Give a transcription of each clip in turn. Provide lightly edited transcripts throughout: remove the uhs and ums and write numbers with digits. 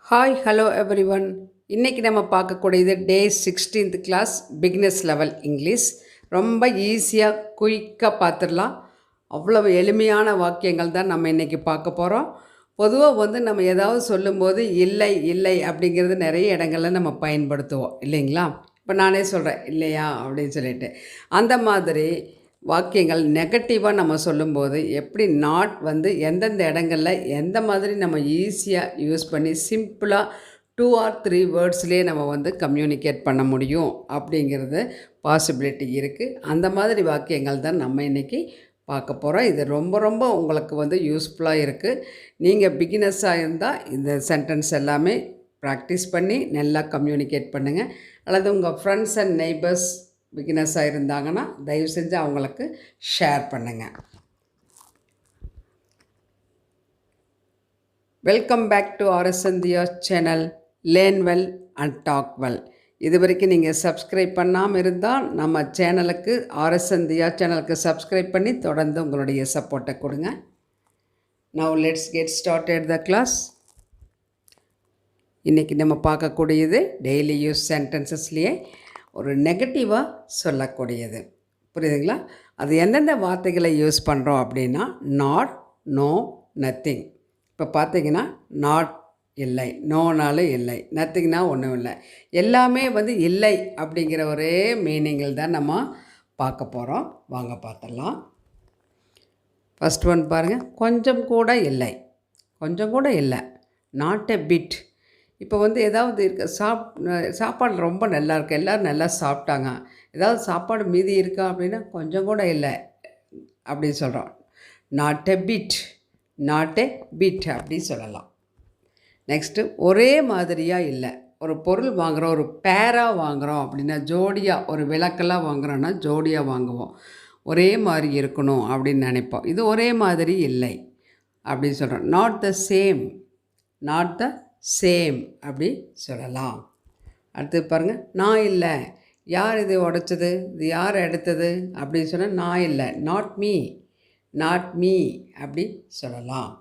Hi hello everyone. இன்றைக்கி நம்ம பார்க்கக்கூடியது day 16th class beginners level English. ரொம்ப ஈஸியாக குயிக்காக பார்த்துடலாம். அவ்வளவு எளிமையான வாக்கியங்கள் தான் நம்ம இன்றைக்கி பார்க்க போகிறோம். பொதுவாக நம்ம ஏதாவது சொல்லும்போது இல்லை இல்லை அப்படிங்கிறது நிறைய இடங்களில் நம்ம பயன்படுத்துவோம் இல்லைங்களா? இப்போ நானே சொல்கிறேன் இல்லையா அப்படின்னு சொல்லிட்டு, அந்த மாதிரி வாக்கியங்கள் நெகட்டிவாக நம்ம சொல்லும்போது எப்படி நாட் எந்தெந்த இடங்களில் எந்த மாதிரி நம்ம ஈஸியாக யூஸ் பண்ணி சிம்பிளாக 2 or 3 வேர்ட்ஸ்லேயே நம்ம கம்யூனிகேட் பண்ண முடியும் அப்படிங்கிறது பாசிபிலிட்டி இருக்குது. அந்த மாதிரி வாக்கியங்கள் தான் நம்ம இன்றைக்கி பார்க்க போகிறோம். இது ரொம்ப ரொம்ப உங்களுக்கு யூஸ்ஃபுல்லாக இருக்குது. நீங்கள் பிகினர்ஸாக இருந்தால் இந்த சென்டென்ஸ் எல்லாமே ப்ராக்டிஸ் பண்ணி நல்லா கம்யூனிகேட் பண்ணுங்கள். அல்லது உங்கள் ஃப்ரெண்ட்ஸ் அண்ட் நெய்பர்ஸ் பிகினர்ஸாக இருந்தாங்கன்னா தயவு செஞ்சு அவங்களுக்கு ஷேர் பண்ணுங்கள். Welcome back to RSN.DHIYA'S channel, learn well and talk well. இது வரைக்கும் நீங்கள் சப்ஸ்கிரைப் பண்ணாமல் இருந்தால் நம்ம சேனலுக்கு RSN.DHIYA'S சேனலுக்கு சப்ஸ்கிரைப் பண்ணி தொடர்ந்து உங்களுடைய சப்போர்ட்டை கொடுங்க. Now let's get started the class. இன்றைக்கி நம்ம பார்க்கக்கூடியது டெய்லி யூஸ் சென்டென்சஸ்லேயே ஒரு நெகட்டிவாக சொல்லக்கூடியது. புரியுதுங்களா? அது எந்தெந்த வார்த்தைகளை யூஸ் பண்ணுறோம் அப்படின்னா நாட், நோ, நத்திங். இப்போ பார்த்தீங்கன்னா நாட் இல்லை, நோனாலும் இல்லை, நத்திங்னா ஒன்றும் இல்லை, எல்லாமே இல்லை அப்படிங்கிற ஒரே மீனிங்கில் தான் நம்ம பார்க்க போகிறோம். வாங்க பார்த்துடலாம். ஃபஸ்ட் ஒன் பாருங்கள், கொஞ்சம் கூட இல்லை. கொஞ்சம் கூட இல்லை, நாட் எ பிட். இப்போ ஏதாவது இருக்க சாப்பாடு ரொம்ப நல்லா இருக்குது, எல்லோரும் நல்லா சாப்பிட்டாங்க, ஏதாவது சாப்பாடு மீதி இருக்கா அப்படின்னா கொஞ்சம் கூட இல்லை அப்படின்னு சொல்கிறோம். Not a bit, not a bit அப்படி சொல்லலாம். நெக்ஸ்ட்டு ஒரே மாதிரியாக இல்லை. ஒரு பொருள் வாங்குகிறோம், ஒரு பேராக வாங்குகிறோம் அப்படின்னா ஜோடியாக, ஒரு விளக்கெல்லாம் வாங்குகிறோன்னா ஜோடியாக வாங்குவோம், ஒரே மாதிரி இருக்கணும் அப்படின்னு நினைப்போம். இது ஒரே மாதிரி இல்லை அப்படின்னு சொல்கிறோம். Not the same, not the same அப்படி சொல்லலாம். அடுத்து பாருங்கள், நான் இல்லை. யார் இது உடைச்சது, இது யார் எடுத்தது அப்படின்னு சொன்னால் நான் இல்லை, நாட் மீ, நாட் மீ அப்படி சொல்லலாம்.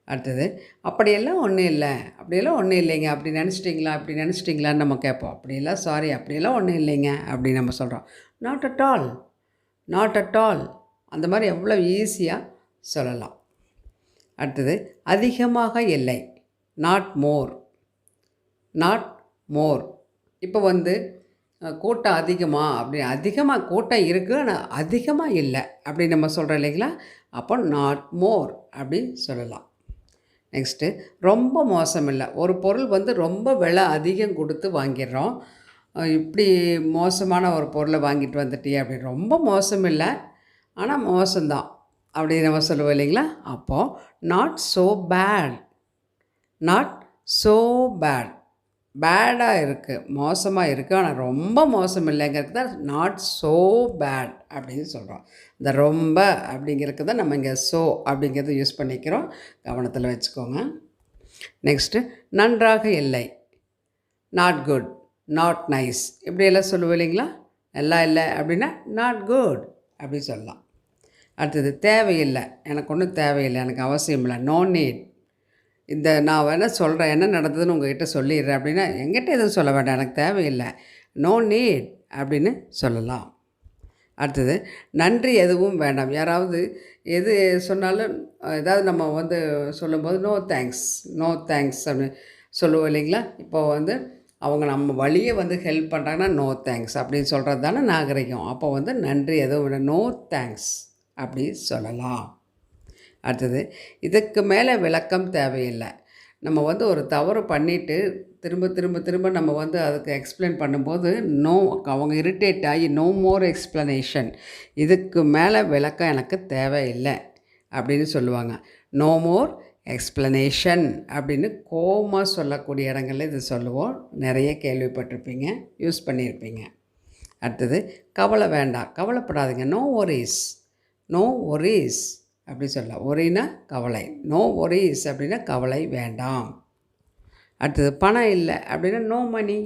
அடுத்தது அப்படியெல்லாம் ஒன்றும் இல்லை, அப்படியெல்லாம் ஒன்றும் இல்லைங்க, அப்படி நினச்சிட்டிங்களா, அப்படி நினச்சிட்டிங்களான்னு நம்ம கேட்போம். அப்படியெல்லாம் சாரி, அப்படியெல்லாம் ஒன்றும் இல்லைங்க அப்படின்னு நம்ம சொல்கிறோம். Not at all, not at all அந்த மாதிரி எவ்வளோ ஈஸியாக சொல்லலாம். அடுத்தது அதிகமாக இல்லை, நாட் மோர், நாட் மோர். இப்போ கூட்டம் அதிகமாக அப்படி, அதிகமாக கூட்டம் இருக்குது ஆனால் அதிகமாக இல்லை அப்படின்னு நம்ம சொல்கிறோம் இல்லைங்களா? அப்போ நாட் மோர் அப்படி சொல்லலாம். நெக்ஸ்ட்டு ரொம்ப மோசம் இல்லை. ஒரு பொருள் ரொம்ப விலை அதிகம் கொடுத்து வாங்கிடுறோம், இப்படி மோசமான ஒரு பொருளை வாங்கிட்டு வந்துட்டியே அப்படி, ரொம்ப மோசம் இல்லை ஆனால் மோசம்தான் அப்படி நம்ம சொல்லுவோம் இல்லைங்களா? அப்போது not so bad, not so bad. பேடாக இருக்குது, மோசமாக இருக்குது ஆனால் ரொம்ப மோசம் இல்லைங்கிறது தான் நாட் ஸோ பேட் அப்படின்னு சொல்கிறோம். இந்த ரொம்ப அப்படிங்கிறதுக்கு தான் நம்ம இங்கே ஸோ அப்படிங்கிறது யூஸ் பண்ணிக்கிறோம், கவனத்தில் வச்சுக்கோங்க. நெக்ஸ்ட்டு நன்றாக இல்லை, நாட் குட், நாட் நைஸ் இப்படியெல்லாம் சொல்லுவோம் இல்லைங்களா? நல்லா இல்லை அப்படின்னா நாட் குட் அப்படி சொல்லலாம். அடுத்தது தேவையில்லை, எனக்கு ஒன்றும் தேவையில்லை, எனக்கு அவசியம் இல்லை, நோ நீட். இந்த நான் வேணால் சொல்கிறேன், என்ன நடந்ததுன்னு உங்கள்கிட்ட சொல்லிடுறேன் அப்படின்னா என்கிட்ட எதுவும் சொல்ல வேண்டாம், எனக்கு தேவையில்லை, நோ நீட் அப்படின்னு சொல்லலாம். அடுத்தது நன்றி எதுவும் வேண்டாம். யாராவது எது சொன்னாலும் ஏதாவது நம்ம சொல்லும்போது நோ தேங்க்ஸ், நோ தேங்க்ஸ் அப்படின்னு சொல்லுவோம் இல்லைங்களா? இப்போது அவங்க நம்ம வழியே ஹெல்ப் பண்ணுறாங்கன்னா நோ தேங்க்ஸ் அப்படின்னு சொல்கிறது தானே நாகரிகம். அப்போ நன்றி எதுவும் வேண்டாம், நோ தேங்க்ஸ் அப்படி சொல்லலாம். அடுத்தது இதுக்கு மேலே விளக்கம் தேவையில்லை. நம்ம ஒரு தவறு பண்ணிவிட்டு திரும்ப திரும்ப திரும்ப நம்ம அதுக்கு எக்ஸ்பிளைன் பண்ணும்போது அவங்க இரிட்டேட் ஆகி நோ மோர் எக்ஸ்ப்ளனேஷன், இதுக்கு மேலே விளக்கம் எனக்கு தேவையில்லை அப்படின்னு சொல்லுவாங்க. நோ மோர் எக்ஸ்ப்ளனேஷன் அப்படின்னு கோபமாக சொல்லக்கூடிய இடங்களில் இது சொல்லுவோம். நிறைய கேள்விப்பட்டிருப்பீங்க, யூஸ் பண்ணியிருப்பீங்க. அடுத்தது கவலை வேண்டாம், கவலைப்படாதீங்க, நோ ஒரீஸ், நோ ஒரீஸ் அப்படி சொல்லலாம். ஒரீனா கவலை, நோ ஒரீஸ் அப்படின்னா கவலை வேண்டாம். அடுத்தது பணம் இல்லை அப்படின்னா no money,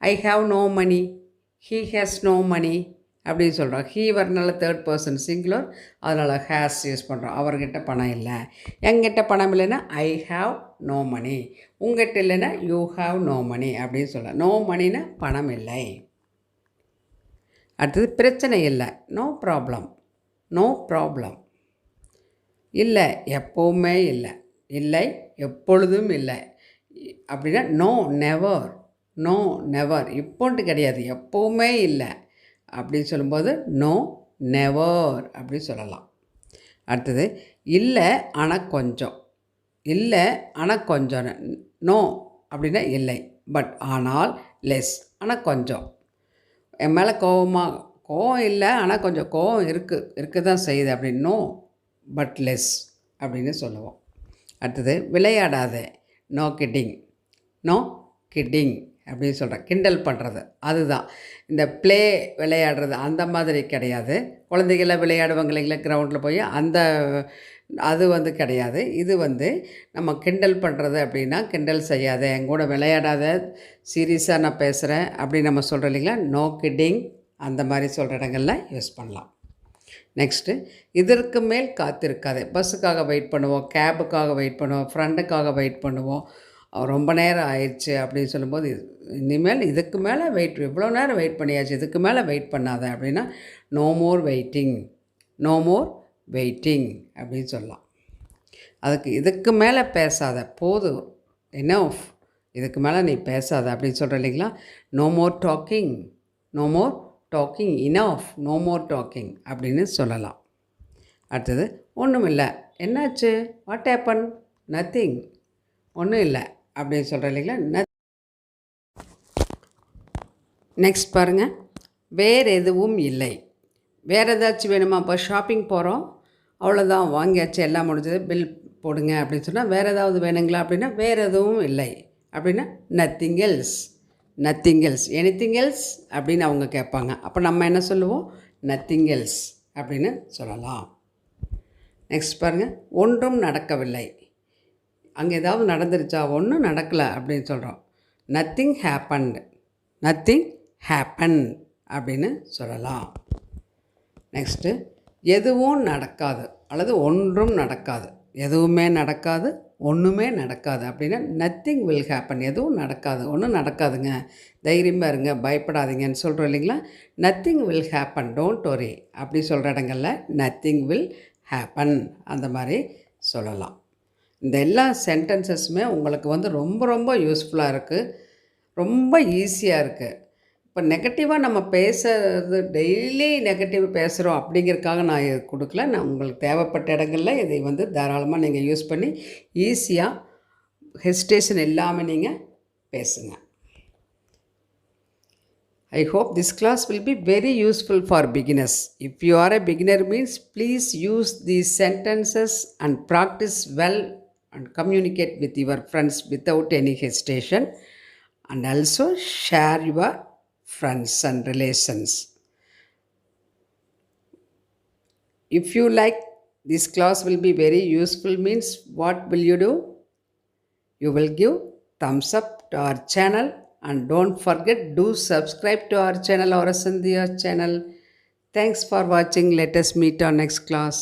I have no money, he has no money அப்படின்னு சொல்கிறோம். ஹீ வரனால தேர்ட் பர்சன் சிங்குலர், அதனால் ஹேஸ் யூஸ் பண்ணுறோம். அவர்கிட்ட பணம் இல்லை, எங்கிட்ட பணம் இல்லைன்னா ஐ ஹாவ் நோ மணி. உங்கள்கிட்ட இல்லைன்னா யூ ஹாவ் நோ மணி அப்படின்னு சொல்லலாம். நோ மணின்னா பணம் இல்லை. அடுத்தது பிரச்சனை இல்லை, நோ ப்ராப்ளம். No problem. இல்லை, எப்போவுமே இல்லை. இல்லை, எப்பொழுதும் இல்லை அப்படின்னா நோ நெவர். நோ நெவர், இப்போன்ட்டு கிடையாது, எப்போவுமே இல்லை அப்படின்னு சொல்லும்போது நோ நெவர் அப்படி சொல்லலாம். அடுத்தது இல்லை ஆனால் கொஞ்சம். இல்லை ஆனால் கொஞ்சம். நோ அப்படின்னா இல்லை, பட் ஆனால் லெஸ், ஆனால் கொஞ்சம். என் மேலே கோவம் இல்லை ஆனால் கொஞ்சம் கோவம் இருக்க தான் செய்யுது அப்படின்னு நோ பட் லெஸ் அப்படின்னு சொல்லுவோம். அடுத்தது விளையாடாத, நோ கிட்டிங். நோ கிட்டிங் அப்படின்னு சொல்கிறேன், கிண்டல் பண்ணுறது. அதுதான் இந்த ப்ளே விளையாடுறது அந்த மாதிரி கிடையாது. குழந்தைகளை விளையாடுவாங்க இல்லைங்களா கிரவுண்டில் போய், அது கிடையாது. இது நம்ம கிண்டல் பண்ணுறது அப்படின்னா, கிண்டல் செய்யாத, என் கூட விளையாடாத, சீரியஸாக நான் பேசுகிறேன் அப்படின்னு நம்ம சொல்கிறோம் இல்லைங்களா, நோ கிட்டிங் அந்த மாதிரி சொல்கிற இடங்களில் யூஸ் பண்ணலாம். நெக்ஸ்ட்டு, இதற்கு மேல் காத்திருக்காது. பஸ்ஸுக்காக வெயிட் பண்ணுவோம், கேபுக்காக வெயிட் பண்ணுவோம், ஃப்ரெண்டுக்காக வெயிட் பண்ணுவோம், ரொம்ப நேரம் ஆயிடுச்சு அப்படின்னு சொல்லும்போது, இனிமேல் இதுக்கு மேலே இவ்வளோ நேரம் வெயிட் பண்ணியாச்சு, இதுக்கு மேலே வெயிட் பண்ணாத அப்படின்னா no more waiting. No more waiting அப்படின்னு சொல்லலாம். இதுக்கு மேலே பேசாத, போதும், எனஃப், இதுக்கு மேலே நீ பேசாத அப்படின்னு சொல்கிற இல்லைங்களா, no more talking. No more talking, enough, no more talking அப்படின்னு சொல்லலாம். அடுத்தது, ஒன்றும் இல்லை, என்னாச்சு, வாட் ஹேப்பன், நத்திங், ஒன்றும் இல்லை அப்படின்னு சொல்கிற இல்லைங்களா. நெக்ஸ்ட் பாருங்கள், வேறு எதுவும் இல்லை. வேறு ஏதாச்சும் வேணுமா? இப்போ ஷாப்பிங் போகிறோம், அவ்வளோதான், வாங்கியாச்சு, எல்லாம் முடிஞ்சது, பில் போடுங்க அப்படின்னு சொன்னால் வேறு ஏதாவது வேணுங்களா அப்படின்னா வேறு எதுவும் இல்லை அப்படின்னா nothing else. Nothing else, anything else அப்படின்னு அவங்க கேட்பாங்க. அப்போ நம்ம என்ன சொல்லுவோம், நத்திங் எல்ஸ் அப்படின்னு சொல்லலாம். நெக்ஸ்ட் பாருங்கள், ஒன்றும் நடக்கவில்லை. அங்கே ஏதாவது நடந்துருச்சா? ஒன்றும் நடக்கலை அப்படின்னு சொல்கிறோம், நத்திங் ஹேப்பன்டு. நத்திங் ஹேப்பன் அப்படின்னு சொல்லலாம். நெக்ஸ்ட்டு, எதுவும் நடக்காது அல்லது ஒன்றும் நடக்காது. எதுவுமே நடக்காது, ஒன்றுமே நடக்காது அப்படின்னா நத்திங் வில் ஹேப்பன். எதுவும் நடக்காது, ஒன்றும் நடக்காதுங்க, தைரியமாக இருங்க, பயப்படாதீங்கன்னு சொல்கிறோம் இல்லைங்களா. Nothing will happen, don't worry அப்படி சொல்கிற இடங்களில் நத்திங் வில் ஹேப்பன் அந்த மாதிரி சொல்லலாம். இந்த எல்லா சென்டென்சஸுமே உங்களுக்கு ரொம்ப ரொம்ப யூஸ்ஃபுல்லாக இருக்குது, ரொம்ப ஈஸியாக இருக்குது. இப்போ நெகட்டிவாக நம்ம பேசுறது, டெய்லி நெகட்டிவ் பேசுகிறோம் அப்படிங்கிறதுக்காக நான் இது கொடுக்கல. நான் உங்களுக்கு தேவைப்பட்ட இடங்களில் இதை தாராளமாக நீங்கள் யூஸ் பண்ணி ஈஸியாக ஹெசிடேஷன் இல்லாமல் நீங்கள் பேசுங்க. I hope this class will be very useful for beginners. If you are a beginner means please use these sentences and practice well and communicate with your friends without any hesitation, and also share your friends and relations. If you like this class will be very useful means what will you do? You will give thumbs up to our channel, and don't forget do subscribe to our channel RSN.DHIYA'S channel. Thanks for watching. Let us meet on next class.